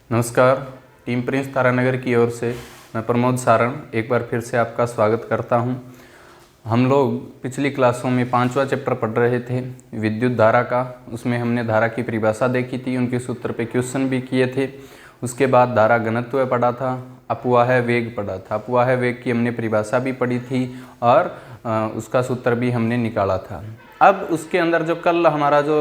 नमस्कार। Team Prince Taranagar की ओर से मैं प्रमोद सारण एक बार फिर से आपका स्वागत करता हूं। हम लोग पिछली क्लासों में 5वां चैप्टर पढ़ रहे थे विद्युत धारा का। उसमें हमने धारा की परिभाषा देखी थी, उनके सूत्र पे क्वेश्चन भी किए थे। उसके बाद धारा घनत्व पढ़ा था, अपवाह वेग पढ़ा था। अपवाह वेग की हमने परिभाषा भी पढ़ी थी और उसका सूत्र भी हमने निकाला था। अब उसके अंदर जो कल हमारा जो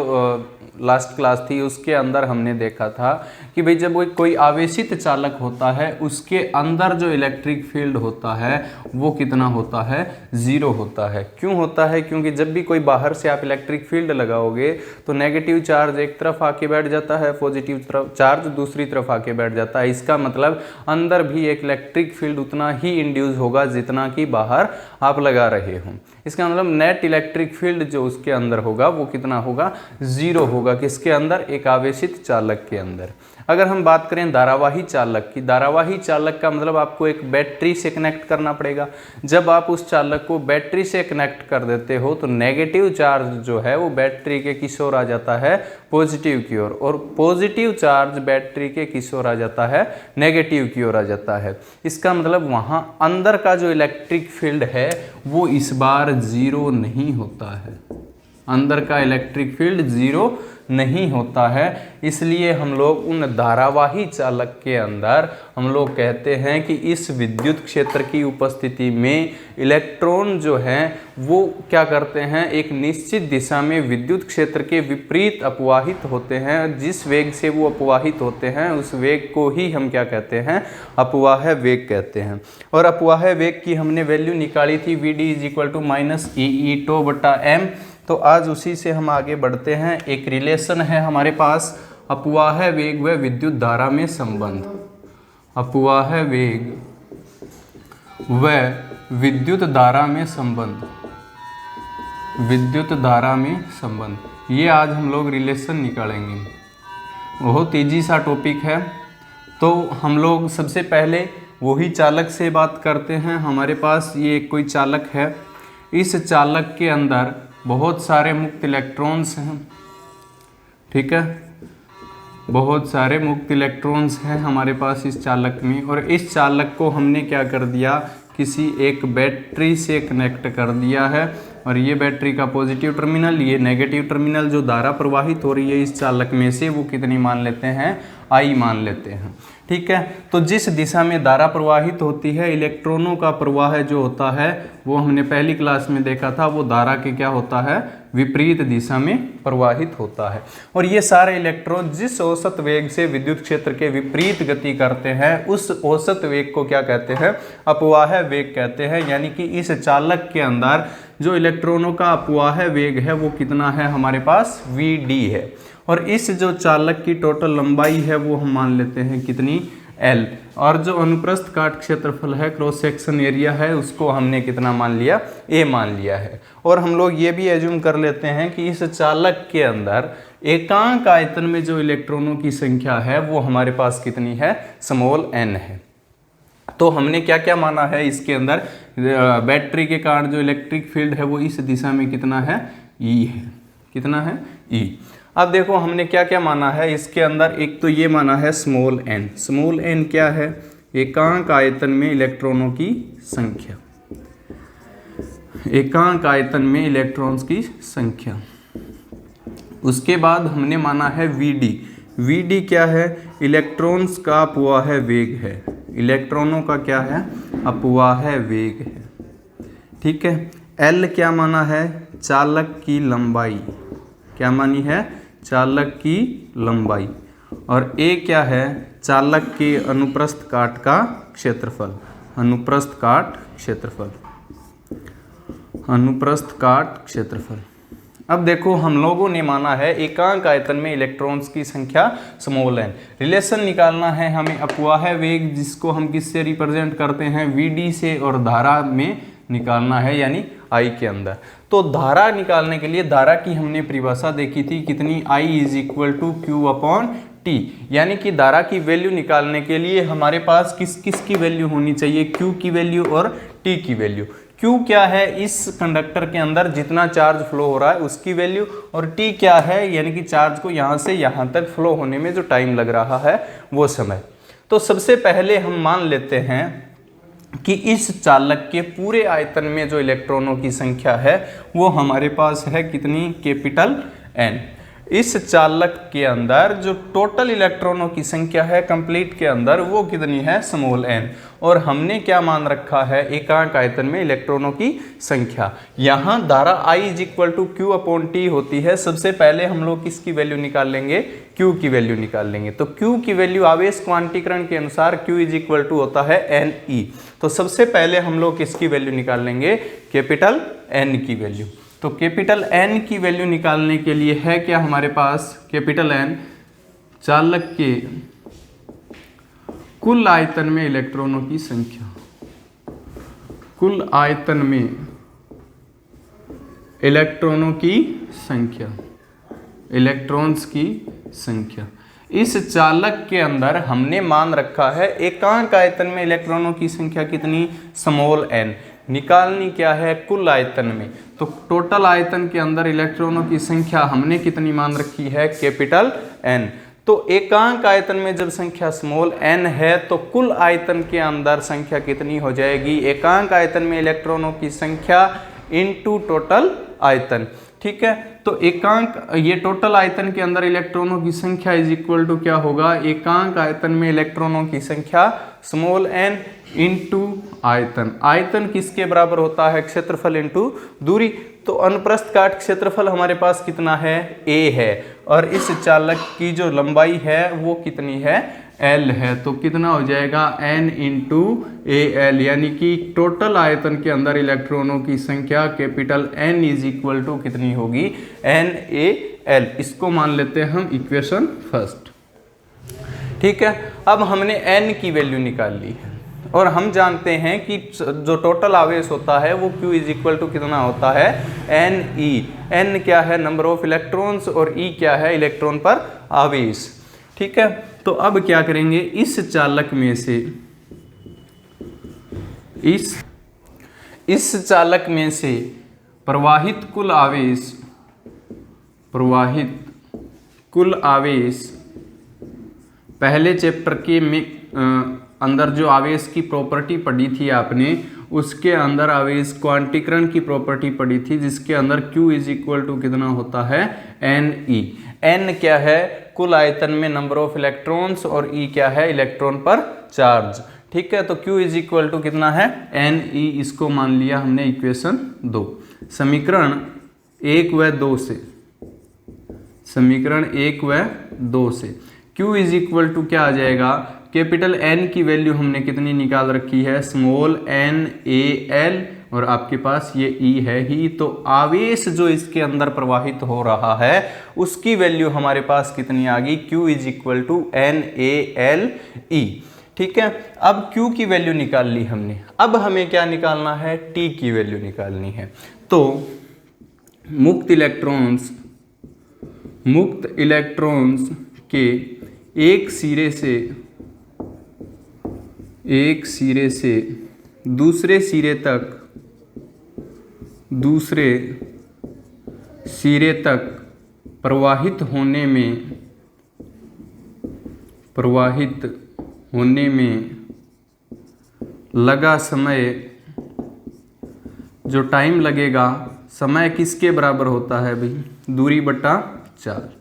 लास्ट क्लास थी उसके अंदर हमने देखा था कि भाई जब कोई आवेशित चालक होता है उसके अंदर जो इलेक्ट्रिक फील्ड होता है वो कितना होता है, 0 होता है। क्यों होता है? क्योंकि जब भी कोई बाहर से आप इलेक्ट्रिक फील्ड लगाओगे तो नेगेटिव चार्ज एक तरफ आके बैठ जाता है, पॉजिटिव चार्ज दूसरी तरफ आके बैठ जाता है। इसका मतलब अंदर भी एक इलेक्ट्रिक फील्ड उतना ही इंड्यूस होगा जितना कि बाहर आप लगा रहे हो। इसका मतलब नेट इलेक्ट्रिक फील्ड जो उसके अंदर होगा वो कितना होगा, 0 होगा। किसके अंदर? एक आवेशित चालक के अंदर। अगर हम बात करें धारावाही चालक की, धारावाही चालक का मतलब आपको एक बैटरी से कनेक्ट करना पड़ेगा। जब आप उस चालक को बैटरी से कनेक्ट कर देते हो तो नेगेटिव चार्ज जो है वो बैटरी के किस ओर आ जाता है, पॉजिटिव की ओर, और पॉजिटिव चार्ज बैटरी के किस ओर आ जाता है, नेगेटिव की ओर आ जाता है। इसका मतलब वहां अंदर का जो इलेक्ट्रिक फील्ड है वो इस बार 0 नहीं होता है। अंदर का इलेक्ट्रिक फील्ड 0 नहीं होता है। इसलिए हम लोग उन धारावाही चालक के अंदर हम लोग कहते हैं कि इस विद्युत क्षेत्र की उपस्थिति में इलेक्ट्रॉन जो हैं वो क्या करते हैं, एक निश्चित दिशा में विद्युत क्षेत्र के विपरीत अपवाहित होते हैं। जिस वेग से वो अपवाहित होते हैं उस वेग को ही हम क्या कहते हैं, अपवाह वेग कहते हैं। और अपवाह वेग की हमने वैल्यू निकाली थी Vd = -e/m। तो आज उसी से हम आगे बढ़ते हैं। एक रिलेशन है हमारे पास, अपवाह वेग व विद्युत धारा में संबंध। अपवाह वेग व विद्युत धारा में संबंध, विद्युत धारा में संबंध, ये आज हम लोग रिलेशन निकालेंगे। बहुत ईजी सा टॉपिक है। तो हम लोग सबसे पहले वही चालक से बात करते हैं। हमारे पास ये कोई चालक है, इस चालक के अंदर बहुत सारे मुक्त इलेक्ट्रॉन्स हैं, ठीक है, बहुत सारे मुक्त इलेक्ट्रॉन्स हैं हमारे पास इस चालक में। और इस चालक को हमने क्या कर दिया, किसी एक बैटरी से कनेक्ट कर दिया है। और ये बैटरी का पॉजिटिव टर्मिनल, ये नेगेटिव टर्मिनल, जो धारा प्रवाहित हो रही है इस चालक में से वो कितनी मान लेते हैं, I मान लेते हैं, ठीक है। तो जिस दिशा में धारा प्रवाहित होती है, इलेक्ट्रॉनों का प्रवाह जो होता है वो हमने पहली क्लास में देखा था, वो धारा के क्या होता है, विपरीत दिशा में प्रवाहित होता है। और ये सारे इलेक्ट्रॉन जिस औसत वेग से विद्युत क्षेत्र के विपरीत गति करते हैं उस औसत वेग को क्या कहते हैं, अपवाह वेग कहते हैं। यानी कि इस चालक के अंदर जो इलेक्ट्रॉनों का अपवाह वेग है वो कितना है, हमारे पास Vd है। और इस जो चालक की टोटल लंबाई है वो हम मान लेते हैं कितनी, L। और जो अनुप्रस्थ काट क्षेत्रफल है, क्रॉस सेक्शन एरिया है, उसको हमने कितना मान लिया, A मान लिया है। और हम लोग ये भी एज्यूम कर लेते हैं कि इस चालक के अंदर एकांक आयतन में जो इलेक्ट्रॉनों की संख्या है वो हमारे पास कितनी है, n है। तो हमने क्या क्या माना है इसके अंदर, बैटरी के कारण जो इलेक्ट्रिक फील्ड है वो इस दिशा में कितना है, E है। कितना है, E। अब देखो हमने क्या क्या माना है इसके अंदर। एक तो ये माना है n। n क्या है, एकांक आयतन में इलेक्ट्रॉनों की संख्या, एकांक आयतन में इलेक्ट्रॉन्स की संख्या। उसके बाद हमने माना है Vd। Vd क्या है, इलेक्ट्रॉन्स का अपवाह वेग है, इलेक्ट्रॉनों का क्या है, अपवाह वेग है, ठीक है। L क्या माना है, चालक की लंबाई, क्या मानी है, चालक की लंबाई। और A क्या है, चालक के अनुप्रस्थ काट का क्षेत्रफल, अनुप्रस्थ काट क्षेत्रफल, अनुप्रस्थ काट क्षेत्रफल। अब देखो हम लोगों ने माना है एकांक आयतन में इलेक्ट्रॉन्स की संख्या n। रिलेशन निकालना है हमें अपवाह वेग, जिसको हम किससे रिप्रेजेंट करते हैं, Vd से, और धारा में निकालना है यानी I के अंदर। तो धारा निकालने के लिए धारा की हमने परिभाषा देखी थी कितनी, I = Q/T। यानी कि धारा की वैल्यू निकालने के लिए हमारे पास किस किस की वैल्यू होनी चाहिए, Q की वैल्यू और T की वैल्यू। Q क्या है इस कंडक्टर के अंदर जितना चार्ज फ्लो हो रहा है उसकी वैल्यू, और T क्या है यानी कि चार्ज को यहाँ से यहाँ तक फ्लो होने में जो टाइम लग रहा है वो समय। तो सबसे पहले हम मान लेते हैं कि इस चालक के पूरे आयतन में जो इलेक्ट्रॉनों की संख्या है वो हमारे पास है कितनी, कैपिटल N। इस चालक के अंदर जो टोटल इलेक्ट्रॉनों की संख्या है कंप्लीट के अंदर वो कितनी है, स्मॉल n। और हमने क्या मान रखा है, एकांक आयतन में इलेक्ट्रॉनों की संख्या। यहाँ धारा I is equal to Q upon T होती है। सबसे पहले हम लोग किसकी वैल्यू निकाल लेंगे, Q की वैल्यू निकाल लेंगे। तो Q की वैल्यू आवेश क्वांटीकरण के अनुसार Q इज इक्वल टू होता है NE। तो सबसे पहले हम लोग किसकी वैल्यू निकाल लेंगे, कैपिटल N की वैल्यू। तो कैपिटल N की वैल्यू निकालने के लिए है क्या हमारे पास, कैपिटल N चालक के कुल आयतन में इलेक्ट्रॉनों की संख्या, कुल आयतन में इलेक्ट्रॉनों की संख्या, इलेक्ट्रॉन्स की संख्या। इस चालक के अंदर हमने मान रखा है एकांक आयतन में इलेक्ट्रॉनों की संख्या कितनी, स्मॉल n। निकालनी क्या है, कुल आयतन में। तो टोटल आयतन के अंदर इलेक्ट्रॉनों की संख्या हमने कितनी मान रखी है, कैपिटल N। तो एकांक आयतन में जब संख्या स्मॉल n है तो कुल आयतन के अंदर संख्या कितनी हो जाएगी, एकांक आयतन में इलेक्ट्रॉनों की संख्या इनटू टोटल आयतन। ठीक है, तो एकांक ये टोटल आयतन के अंदर इलेक्ट्रॉनों की संख्या इज इक्वल टू क्या होगा, एकांक आयतन में इलेक्ट्रॉनों की संख्या स्मॉल n इंटू आयतन। आयतन किसके बराबर होता है, क्षेत्रफल इंटू दूरी। तो अनुप्रस्थ काट क्षेत्रफल हमारे पास कितना है, a है, और इस चालक की जो लंबाई है वो कितनी है, L है। तो कितना हो जाएगा, N इंटू AL, यानी कि टोटल आयतन के अंदर इलेक्ट्रॉनों की संख्या capital N is equal to कितनी होगी, NaL। इसको मान लेते हैं हम इक्वेशन फर्स्ट। ठीक है, अब हमने N की वैल्यू निकाल ली है और हम जानते हैं कि जो टोटल आवेश होता है वो Q इज इक्वल टू कितना होता है, Ne। N क्या है, नंबर ऑफ इलेक्ट्रॉन्स, और E क्या है, इलेक्ट्रॉन पर आवेश। ठीक है, तो अब क्या करेंगे, इस चालक में से इस चालक में से प्रवाहित कुल आवेश, प्रवाहित कुल आवेश पहले चैप्टर के में अंदर जो आवेश की प्रॉपर्टी पढ़ी थी आपने, उसके अंदर आवेश क्वांटीकरण की प्रॉपर्टी पढ़ी थी जिसके अंदर Q इज इक्वल टू कितना होता है, Ne। N क्या है, कुल आयतन में नंबर ऑफ इलेक्ट्रॉन्स, और E क्या है, इलेक्ट्रॉन पर चार्ज। ठीक है, तो Q इज इक्वल टू कितना है, Ne। इसको मान लिया हमने इक्वेशन 2। समीकरण 1 व 2 से, समीकरण 1 व 2 से Q इज इक्वल टू क्या आ जाएगा, कैपिटल N की वैल्यू हमने कितनी निकाल रखी है, स्मॉल NaL, और आपके पास ये E है ही। तो आवेश जो इसके अंदर प्रवाहित हो रहा है उसकी वैल्यू हमारे पास कितनी आ गई, Q is equal to NaLE। ठीक है, अब Q की वैल्यू निकाल ली हमने, अब हमें क्या निकालना है, T की वैल्यू निकालनी है। तो मुक्त इलेक्ट्रॉन्स के एक सिरे से दूसरे सिरे तक प्रवाहित होने में लगा समय, जो टाइम लगेगा, समय किसके बराबर होता है भाई, दूरी बटा 4।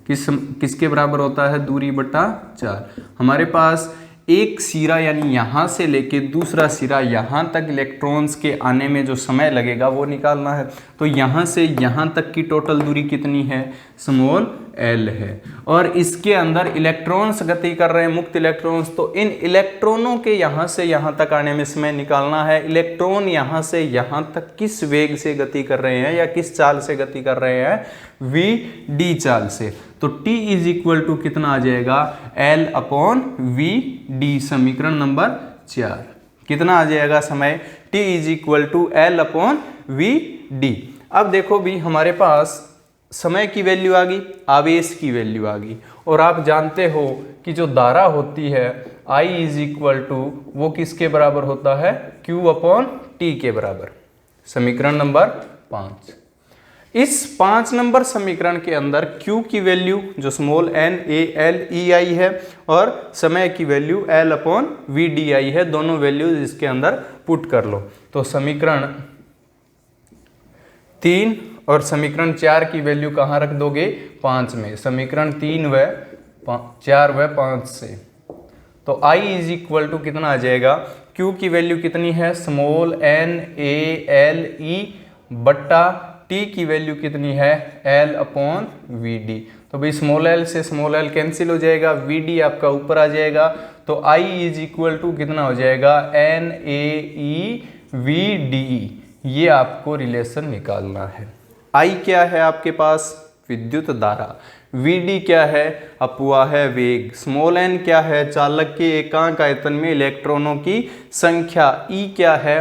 किसके बराबर होता है, दूरी बटा 4। हमारे पास एक सिरा यानी यहाँ से लेके दूसरा सिरा यहाँ तक इलेक्ट्रॉन्स के आने में जो समय लगेगा वो निकालना है। तो यहाँ से यहाँ तक की टोटल दूरी कितनी है, स्मॉल l है, और इसके अंदर इलेक्ट्रॉन्स गति कर रहे हैं, मुक्त इलेक्ट्रॉन्स। तो इन इलेक्ट्रॉनों के यहाँ से यहाँ तक आने में समय निकालना है। इलेक्ट्रॉन यहाँ से यहाँ तक किस वेग से गति कर रहे हैं या किस चाल से गति कर रहे हैं, v चाल से। तो T इज इक्वल टू कितना आ जाएगा, L अपॉन v। समीकरण नंबर 4 कितना आ जाएगा समय, T is equal to L upon v। अब देखो भी हमारे पास समय की वैल्यू आ गई, आवेश की वैल्यू आ गई, और आप जानते हो कि जो धारा होती है I इज इक्वल टू वो किसके बराबर होता है, Q अपॉन टी के बराबर। समीकरण नंबर 5। इस 5 नंबर समीकरण के अंदर Q की वैल्यू जो small n a l e i है और समय की value L upon v d i है, दोनों वैल्यूज इसके अंदर पुट कर लो। तो समीकरण 3 और समीकरण 4 की वैल्यू कहाँ रख दोगे? 5 में। समीकरण 3 व 4 व 5 से तो I इज इक्वल टू कितना आ जाएगा? Q की वैल्यू कितनी है? Small n a l e बट्टा T की वैल्यू कितनी है? L upon V D. तो भाई स्मॉल l से स्मॉल l कैंसिल हो जाएगा, वी डी आपका ऊपर आ जाएगा। तो I इज इक्वल टू कितना हो जाएगा? n a e v d। ये आपको रिलेशन निकालना है। I क्या है आपके पास? विद्युत धारा। Vd क्या है? अपवाह वेग। स्मॉल n क्या है? चालक के एकांक आयतन में इलेक्ट्रॉनों की संख्या। E क्या है?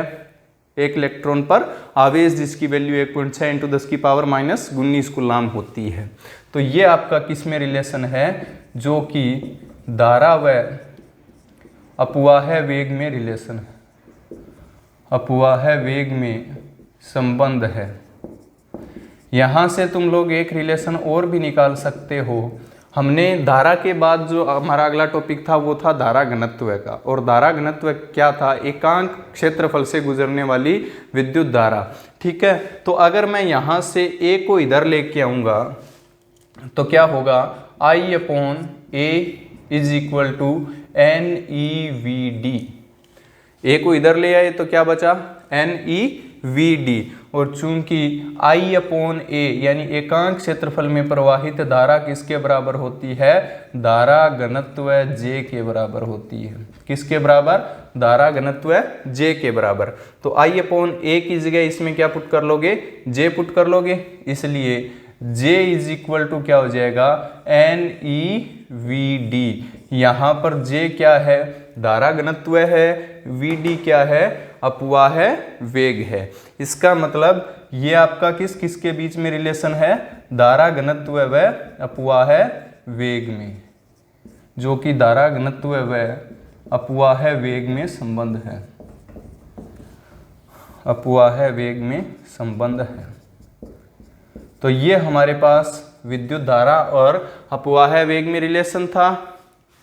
एक इलेक्ट्रॉन पर आवेश जिसकी वैल्यू 1.6 × 10⁻⁻19 कूलाम होती है। तो ये आपका किस में रिलेशन है? जो कि धारा व अपवाह वेग में रिलेशन है, अपवाह वेग में संबंध है। यहाँ से तुम लोग एक रिलेशन और भी निकाल सकते हो। हमने धारा के बाद जो हमारा अगला टॉपिक था वो था धारा घनत्व का, और धारा घनत्व क्या था? एकांक क्षेत्रफल से गुजरने वाली विद्युत धारा। ठीक है, तो अगर मैं यहाँ से A को इधर लेके आऊँगा तो क्या होगा? I upon A is equal to N E V D. A को इधर ले आए तो क्या बचा? N E V D. और चूंकि I अपॉन A यानी एकांक क्षेत्रफल में प्रवाहित धारा किसके बराबर होती है? धारा घनत्व J के बराबर होती है। किसके बराबर? धारा घनत्व J के बराबर। तो I अपॉन A की जगह इसमें क्या पुट कर लोगे? J पुट कर लोगे। इसलिए J इज इक्वल टू क्या हो जाएगा? N E V D. यहाँ पर J क्या है? धारा घनत्व है। वी डी क्या है? अपवाह वेग है। इसका मतलब ये आपका किसके बीच में रिलेशन है? धारा घनत्व व अपवाह वेग में, जो कि धारा घनत्व व अपवाह वेग में संबंध है, अपवाह वेग में संबंध है। तो ये हमारे पास विद्युत धारा और अपवाह वेग में रिलेशन था,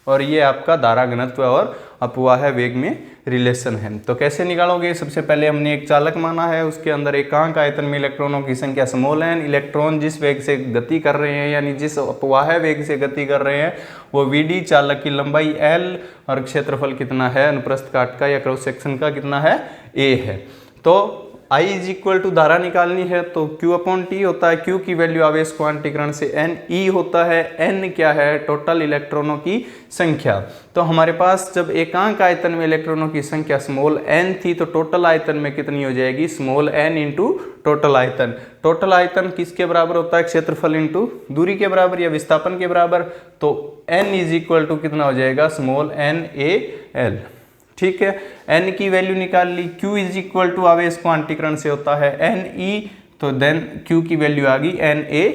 और ये आपका धारा घनत्व और अपवाह वेग में रिलेशन है। तो कैसे निकालोगे? सबसे पहले हमने एक चालक माना है, उसके अंदर एकांक आयतन में इलेक्ट्रॉनों की संख्या स्मॉल n। इलेक्ट्रॉन जिस वेग से गति कर रहे हैं यानी जिस अपवाह वेग से गति कर रहे हैं वो Vd, चालक की लंबाई L और क्षेत्रफल कितना है? अनुप्रस्थ काट का या क्रॉस सेक्शन का कितना है? A है। तो I इज इक्वल टू धारा निकालनी है तो Q अपॉन T होता है। Q की वैल्यू आवेश क्वांटीकरण से n e होता है। n क्या है? टोटल इलेक्ट्रॉनों की संख्या। तो हमारे पास जब एकांक आयतन में इलेक्ट्रॉनों की संख्या स्मॉल n थी तो टोटल आयतन में कितनी हो जाएगी? स्मॉल n इंटू टोटल आयतन। टोटल आयतन किसके बराबर होता है? क्षेत्रफल इंटू दूरी के बराबर या विस्थापन के बराबर। तो n इज इक्वल टू कितना हो जाएगा? Small n a l। ठीक है, n की वैल्यू निकाल ली। Q इज इक्वल टू आवेश क्वांटीकरण से होता है n e, तो देन Q की वैल्यू आ गई n a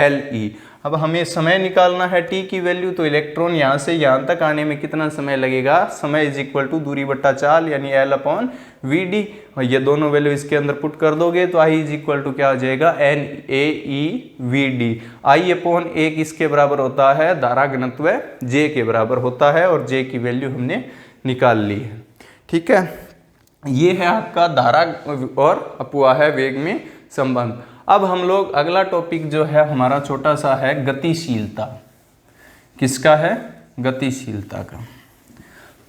l e। अब हमें समय निकालना है T की वैल्यू। तो इलेक्ट्रॉन यहाँ से यहाँ तक आने में कितना समय लगेगा? समय इज इक्वल टू दूरी बट्टा चाल यानी L अपॉन वी डी। और ये दोनों वैल्यू इसके अंदर पुट कर दोगे तो I इज इक्वल टू क्या हो जाएगा? n a e v d। I upon a किसके बराबर होता है? धारा घनत्व J के बराबर होता है, और J की वैल्यू हमने निकाल ली है। ठीक है, ये है आपका धारा और अपवाह वेग में संबंध। अब हम लोग अगला टॉपिक जो है हमारा छोटा सा है गतिशीलता। किसका है? गतिशीलता का।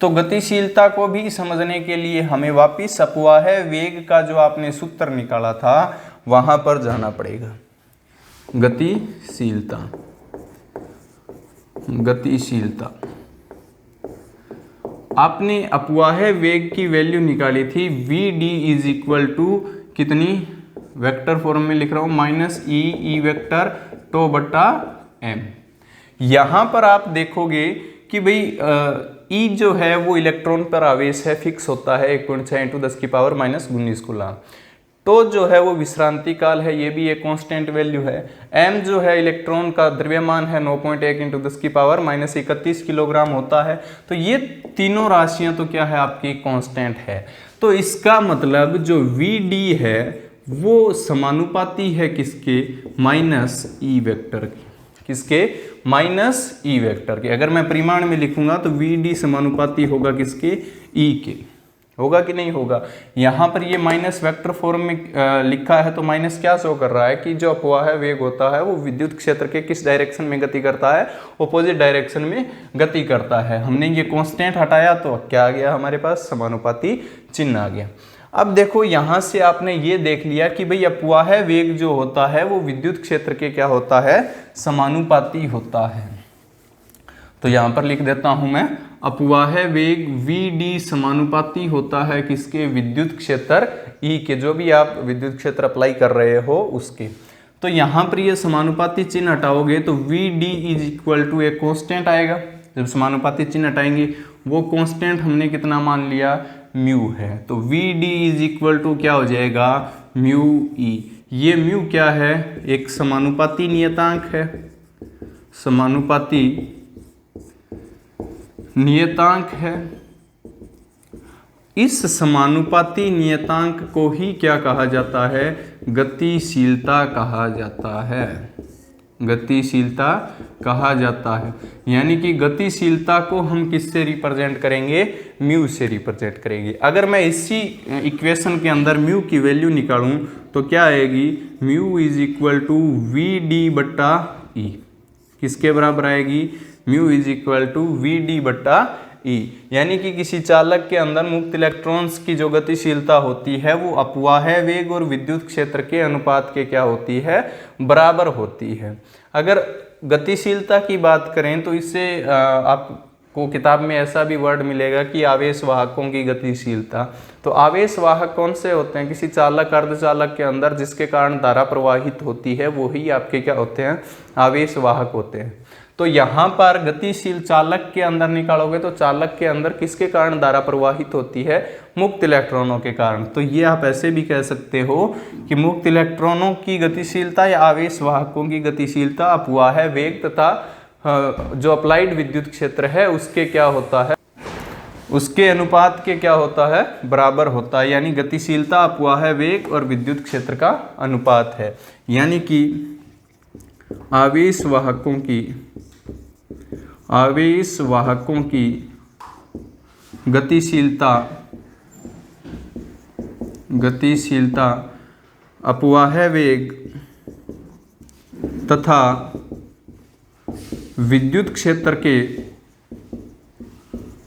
तो गतिशीलता को भी समझने के लिए हमें वापिस अपवाह वेग का जो आपने सूत्र निकाला था वहां पर जाना पड़ेगा। गतिशीलता, गतिशीलता आपने अपवाह वेग की वैल्यू निकाली थी Vd इज इक्वल टू कितनी? वेक्टर फॉर्म में लिख रहा हूं माइनस ई वेक्टर टो बट्टा m। यहां पर आप देखोगे कि भाई E जो है वो इलेक्ट्रॉन पर आवेश है, फिक्स होता है 1.6 × 10⁻⁻19 कूलाम। तो जो है वो विश्रांति काल है, ये भी एक कांस्टेंट वैल्यू है। m जो है इलेक्ट्रॉन का द्रव्यमान है 9.1 × 10⁻31 किलोग्राम होता है। तो ये तीनों राशियां तो क्या है आपकी कांस्टेंट है। तो इसका मतलब जो Vd है वो समानुपाती है किसके, माइनस ई वेक्टर के, किसके, माइनस ई वेक्टर के। अगर मैं परिमाण में लिखूंगा तो Vd समानुपाती होगा किसके, ई के, होगा कि नहीं होगा। यहाँ पर ये माइनस वेक्टर फॉर्म में लिखा है तो माइनस क्या शो कर रहा है कि जो अपवाह वेग होता है वो विद्युत क्षेत्र के किस डायरेक्शन में गति करता है, ऑपोजिट डायरेक्शन में गति करता है। हमने ये कांस्टेंट हटाया तो क्या आ गया हमारे पास, समानुपाती चिन्ह आ गया। अब देखो यहाँ से आपने ये देख लिया कि भाई अपवाह वेग जो होता है वो विद्युत क्षेत्र के क्या होता है, समानुपाती होता है। तो यहाँ पर लिख देता हूं मैं, अपवाह वेग Vd समानुपाती होता है किसके, विद्युत क्षेत्र E के, जो भी आप विद्युत क्षेत्र अप्लाई कर रहे हो उसके। तो यहाँ पर ये समानुपाती चिन्ह हटाओगे तो Vd = एक कांस्टेंट आएगा। जब समानुपाती चिन्ह हटाएंगे वो कांस्टेंट हमने कितना मान लिया, म्यू है। तो Vd = क्या हो जाएगा, म्यू ई। ये म्यू क्या है, एक समानुपाती नियतांक है, समानुपाती नियतांक है। इस समानुपाती नियतांक को ही क्या कहा जाता है, गतिशीलता कहा जाता है, गतिशीलता कहा जाता है। यानी कि गतिशीलता को हम किससे रिप्रेजेंट करेंगे, म्यू से रिप्रेजेंट करेंगे। अगर मैं इसी इक्वेशन के अंदर म्यू की वैल्यू निकालूं तो क्या आएगी, म्यू = Vd/E, किसके बराबर आएगी, म्यू =Vd/E। यानी कि किसी चालक के अंदर मुक्त इलेक्ट्रॉन्स की जो गतिशीलता होती है वो अपवाह वेग और विद्युत क्षेत्र के अनुपात के क्या होती है, बराबर होती है। अगर गतिशीलता की बात करें तो इससे आपको किताब में ऐसा भी वर्ड मिलेगा कि आवेश वाहकों की गतिशीलता। तो आवेश वाहक कौन से होते हैं, किसी चालक अर्धचालक के अंदर जिसके कारण धारा प्रवाहित होती है वही आपके क्या होते हैं, आवेश वाहक होते हैं। तो यहाँ पर गतिशील चालक के अंदर निकालोगे तो चालक के अंदर किसके कारण धारा प्रवाहित होती है, मुक्त इलेक्ट्रॉनों के कारण। तो ये आप ऐसे भी कह सकते हो कि मुक्त इलेक्ट्रॉनों की गतिशीलता या आवेश वाहकों की गतिशीलता अपवाह वेग तथा जो अप्लाइड विद्युत क्षेत्र है उसके क्या होता है, उसके अनुपात के क्या होता है, बराबर होता है। यानी गतिशीलता अपवाह वेग और विद्युत क्षेत्र का अनुपात है। यानी कि आवेश वाहकों की गतिशीलता अपवाह वेग तथा विद्युत क्षेत्र के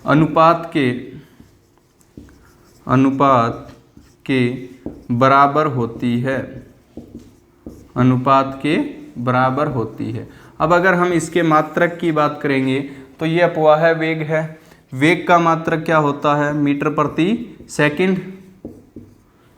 अनुपात के बराबर होती है, अनुपात के बराबर होती है। अब अगर हम इसके मात्रक की बात करेंगे तो ये अपवाह वेग है, वेग का मात्रक क्या होता है, मीटर प्रति सेकंड,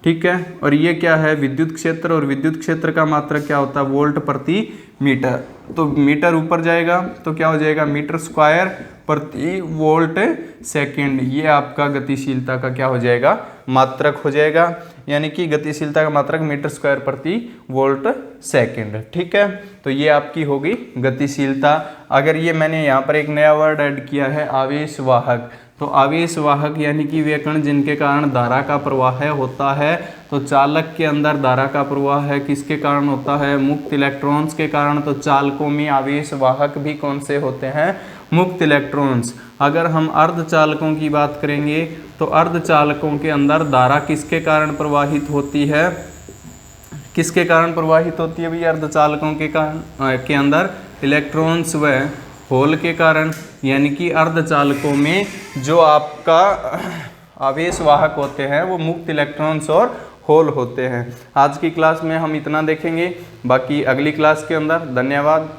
ठीक है। और ये क्या है, विद्युत क्षेत्र, और विद्युत क्षेत्र का मात्रक क्या होता है, वोल्ट प्रति मीटर। तो मीटर ऊपर जाएगा तो क्या हो जाएगा, मीटर स्क्वायर प्रति वोल्ट सेकंड। ये आपका गतिशीलता का क्या हो जाएगा, मात्रक हो जाएगा। यानी कि गतिशीलता का मात्रक मीटर स्क्वायर प्रति वोल्ट सेकंड, ठीक है। तो ये आपकी होगी गतिशीलता। अगर ये मैंने यहाँ पर एक नया वर्ड ऐड किया है, आवेश वाहक। तो आवेश वाहक यानी कि वे कण जिनके कारण धारा का प्रवाह होता है। तो चालक के अंदर धारा का प्रवाह है किसके कारण होता है, मुक्त इलेक्ट्रॉन्स के कारण। तो चालकों में आवेश वाहक भी कौन से होते हैं, मुक्त इलेक्ट्रॉन्स। अगर हम अर्धचालकों की बात करेंगे तो अर्धचालकों के अंदर धारा किसके कारण प्रवाहित होती है, किसके कारण प्रवाहित होती है भाई, अर्धचालकों के कारण के अंदर इलेक्ट्रॉन्स व होल के कारण। यानी कि अर्धचालकों में जो आपका आवेश वाहक होते हैं वो मुक्त इलेक्ट्रॉन्स और होल होते हैं। आज की क्लास में हम इतना देखेंगे, बाकी अगली क्लास के अंदर। धन्यवाद।